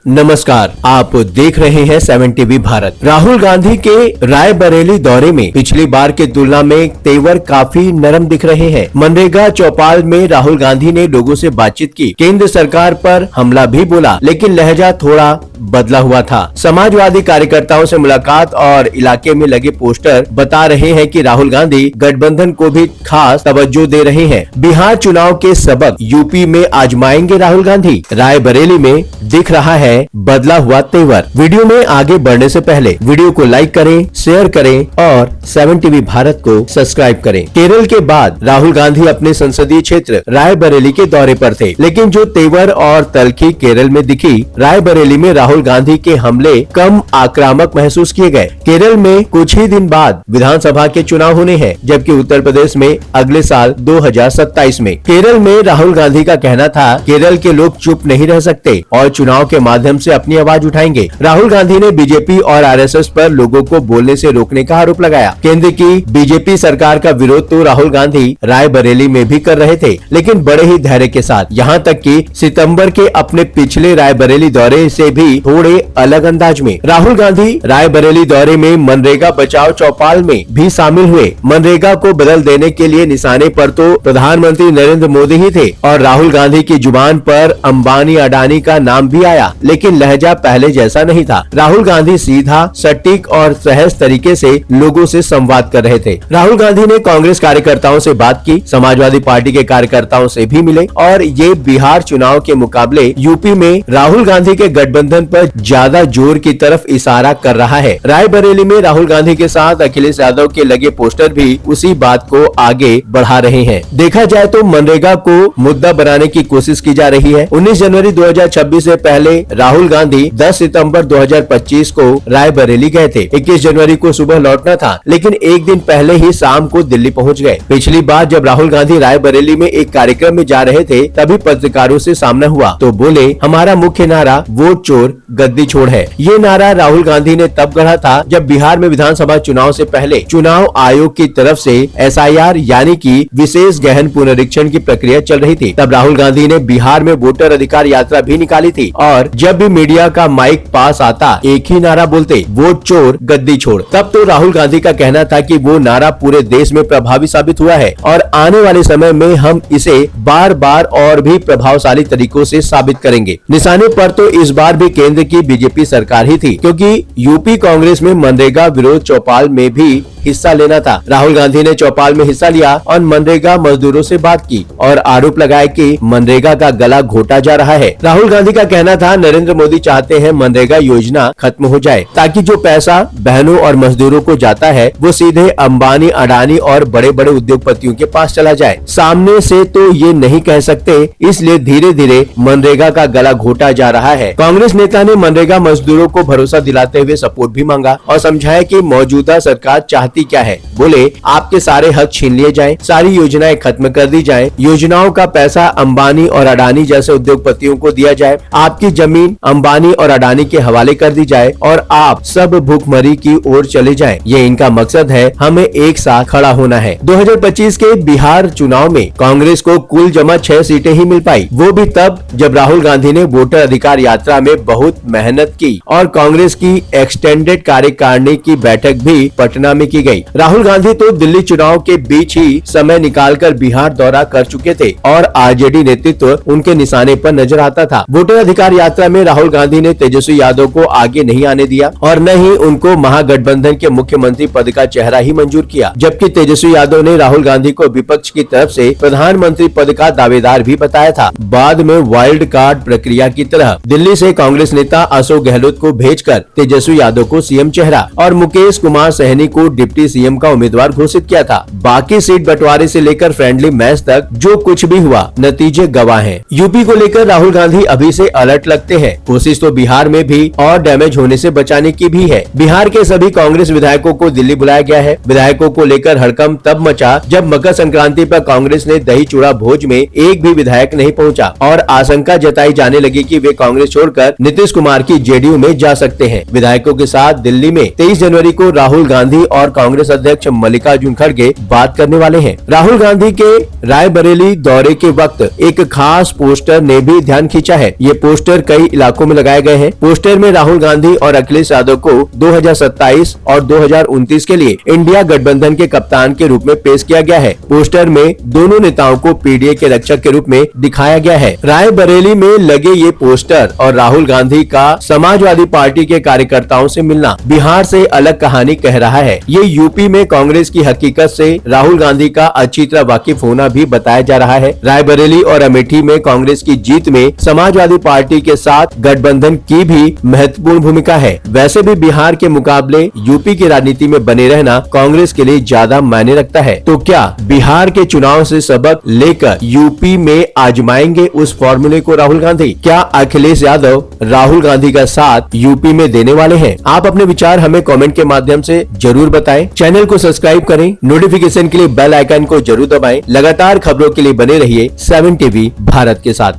नमस्कार, आप देख रहे हैं 7 टीवी भारत। राहुल गांधी के रायबरेली दौरे में पिछली बार की तुलना में तेवर काफी नरम दिख रहे हैं। मनरेगा चौपाल में राहुल गांधी ने लोगों से बातचीत की, केंद्र सरकार पर हमला भी बोला, लेकिन लहजा थोड़ा बदला हुआ था। समाजवादी कार्यकर्ताओं से मुलाकात और इलाके में लगे पोस्टर बता रहे हैं कि राहुल गांधी गठबंधन को भी खास तवज्जो दे रहे हैं। बिहार चुनाव के सबक यूपी में आजमाएंगे राहुल गांधी। रायबरेली में दिख रहा है बदला हुआ तेवर। वीडियो में आगे बढ़ने से पहले वीडियो को लाइक करें, शेयर करें और 7 टीवी भारत को सब्सक्राइब करें। केरल के बाद राहुल गांधी अपने संसदीय क्षेत्र रायबरेली के दौरे पर थे, लेकिन जो तेवर और तल्खी केरल में दिखी, रायबरेली में राहुल गांधी के हमले कम आक्रामक महसूस किए गए। केरल में कुछ ही दिन बाद विधानसभा के चुनाव होने हैं, जबकि उत्तर प्रदेश में अगले साल 2027 में। केरल में राहुल गांधी का कहना था, केरल के लोग चुप नहीं रह सकते और चुनाव के माध्यम से अपनी आवाज उठाएंगे। राहुल गांधी ने बीजेपी और आरएसएस पर लोगों को बोलने से रोकने का आरोप लगाया। केंद्र की बीजेपी सरकार का विरोध तो राहुल गांधी रायबरेली में भी कर रहे थे, लेकिन बड़े ही धैर्य के साथ। यहाँ तक कि सितंबर के अपने पिछले रायबरेली दौरे से भी थोड़े अलग अंदाज में। राहुल गांधी रायबरेली दौरे में मनरेगा बचाओ चौपाल में भी शामिल हुए। मनरेगा को बदल देने के लिए निशाने पर तो प्रधानमंत्री नरेंद्र मोदी ही थे और राहुल गांधी की जुबान पर अंबानी अडानी का नाम भी आया, लेकिन लहजा पहले जैसा नहीं था। राहुल गांधी सीधा, सटीक और सहज तरीके से लोगों से संवाद कर रहे थे। राहुल गांधी ने कांग्रेस कार्यकर्ताओं से बात की, समाजवादी पार्टी के कार्यकर्ताओं से भी मिले और ये बिहार चुनाव के मुकाबले यूपी में राहुल गांधी के गठबंधन पर ज्यादा जोर की तरफ इशारा कर रहा है। रायबरेली में राहुल गांधी के साथ अखिलेश यादव के लगे पोस्टर भी उसी बात को आगे बढ़ा रहे हैं। देखा जाए तो मनरेगा को मुद्दा बनाने की कोशिश की जा रही है। 19 जनवरी 2026 से पहले राहुल गांधी 10 सितंबर 2025 को रायबरेली गए थे। 21 जनवरी को सुबह लौटना था, लेकिन एक दिन पहले ही शाम को दिल्ली पहुंच गए। पिछली बार जब राहुल गांधी रायबरेली में एक कार्यक्रम में जा रहे थे, तभी पत्रकारों से सामना हुआ तो बोले, हमारा मुख्य नारा वोट चोर गद्दी छोड़ है। ये नारा राहुल गांधी ने तब गढ़ा था जब बिहार में विधानसभा चुनाव से पहले चुनाव आयोग की तरफ से SIR यानी कि विशेष गहन पुनरीक्षण की प्रक्रिया चल रही थी। तब राहुल गांधी ने बिहार में वोटर अधिकार यात्रा भी निकाली थी और जब भी मीडिया का माइक पास आता, एक ही नारा बोलते, वोट चोर गद्दी छोड़। तब तो राहुल गांधी का कहना था कि वो नारा पूरे देश में प्रभावी साबित हुआ है और आने वाले समय में हम इसे बार बार और भी प्रभावशाली तरीकों से साबित करेंगे। निशाने पर तो इस बार भी केंद्र की बीजेपी सरकार ही थी, क्योंकि यूपी कांग्रेस में मनरेगा विरोध चौपाल में भी हिस्सा लेना था। राहुल गांधी ने चौपाल में हिस्सा लिया और मनरेगा मजदूरों से बात की और आरोप लगाया कि मनरेगा का गला घोटा जा रहा है। राहुल गांधी का कहना था, नरेंद्र मोदी चाहते हैं मनरेगा योजना खत्म हो जाए, ताकि जो पैसा बहनों और मजदूरों को जाता है वो सीधे अंबानी, अडानी और बड़े बड़े उद्योगपतियों के पास चला जाए। सामने से तो ये नहीं कह सकते, इसलिए धीरे धीरे मनरेगा का गला घोटा जा रहा है। कांग्रेस नेता ने मनरेगा मजदूरों को भरोसा दिलाते हुए सपोर्ट भी मांगा और समझाया कि मौजूदा सरकार चाहती क्या है। बोले, आपके सारे हक छीन लिए जाएं, सारी योजनाएं खत्म कर दी जाएं, योजनाओं का पैसा अंबानी और अडानी जैसे उद्योगपतियों को दिया जाए, आपकी जमीन अंबानी और अडानी के हवाले कर दी जाए और आप सब भूखमरी की ओर चले जाएं। ये इनका मकसद है, हमें एक साथ खड़ा होना है। 2025 के बिहार चुनाव में कांग्रेस को कुल जमा 6 सीटें ही मिल पाई, वो भी तब जब राहुल गांधी ने वोटर अधिकार यात्रा में बहुत मेहनत की और कांग्रेस की एक्सटेंडेड कार्यकारिणी की बैठक भी पटना में की गई। राहुल गांधी तो दिल्ली चुनाव के बीच ही समय निकालकर बिहार दौरा कर चुके थे और आरजेडी नेतृत्व उनके निशाने पर नजर आता था। वोटर अधिकार यात्रा में राहुल गांधी ने तेजस्वी यादव को आगे नहीं आने दिया और न ही उनको महागठबंधन के मुख्यमंत्री पद का चेहरा ही मंजूर किया, जबकि तेजस्वी यादव ने राहुल गांधी को विपक्ष की तरफ से प्रधानमंत्री पद का दावेदार भी बताया था। बाद में वाइल्ड कार्ड प्रक्रिया की तरह दिल्ली से कांग्रेस नेता अशोक गहलोत को भेजकर तेजस्वी यादव को सीएम चेहरा और मुकेश कुमार सहनी को डिप्टी सीएम का उम्मीदवार घोषित किया था। बाकी सीट बंटवारे से लेकर फ्रेंडली मैच तक जो कुछ भी हुआ, नतीजे गवाह हैं। यूपी को लेकर राहुल गांधी अभी से अलर्ट लगते हैं। कोशिश तो बिहार में भी और डैमेज होने से बचाने की भी है। बिहार के सभी कांग्रेस विधायकों को दिल्ली बुलाया गया है। विधायकों को लेकर हड़कंप तब मचा जब मकर संक्रांति पर कांग्रेस ने दही चूड़ा भोज में एक भी विधायक नहीं पहुंचा और आशंका जताई जाने लगी कि वे कांग्रेस छोड़कर नीतीश नीतीश कुमार की जेडीयू में जा सकते हैं। विधायकों के साथ दिल्ली में 23 जनवरी को राहुल गांधी और कांग्रेस अध्यक्ष मल्लिकार्जुन खड़गे बात करने वाले हैं। राहुल गांधी के रायबरेली दौरे के वक्त एक खास पोस्टर ने भी ध्यान खींचा है। ये पोस्टर कई इलाकों में लगाए गए हैं। पोस्टर में राहुल गांधी और अखिलेश यादव को 2027 और 2029 के लिए इंडिया गठबंधन के कप्तान के रूप में पेश किया गया है। पोस्टर में दोनों नेताओं को पीडीए के रक्षक के रूप में दिखाया गया है। रायबरेली में लगे ये पोस्टर और राहुल गांधी का समाजवादी पार्टी के कार्यकर्ताओं से मिलना बिहार से अलग कहानी कह रहा है। ये यूपी में कांग्रेस की हकीकत से राहुल गांधी का अच्छी तरह वाकिफ होना भी बताया जा रहा है। रायबरेली और अमेठी में कांग्रेस की जीत में समाजवादी पार्टी के साथ गठबंधन की भी महत्वपूर्ण भूमिका है। वैसे भी बिहार के मुकाबले यूपी की राजनीति में बने रहना कांग्रेस के लिए ज्यादा मायने रखता है। तो क्या बिहार के चुनाव से सबक लेकर यूपी में आजमाएंगे उस फॉर्मूले को राहुल गांधी? क्या अखिलेश यादव राहुल गांधी का साथ यूपी में देने वाले हैं? आप अपने विचार हमें कमेंट के माध्यम से जरूर बताएं। चैनल को सब्सक्राइब करें, नोटिफिकेशन के लिए बेल आइकन को जरूर दबाएं। लगातार खबरों के लिए बने रहिए 7 टीवी भारत के साथ।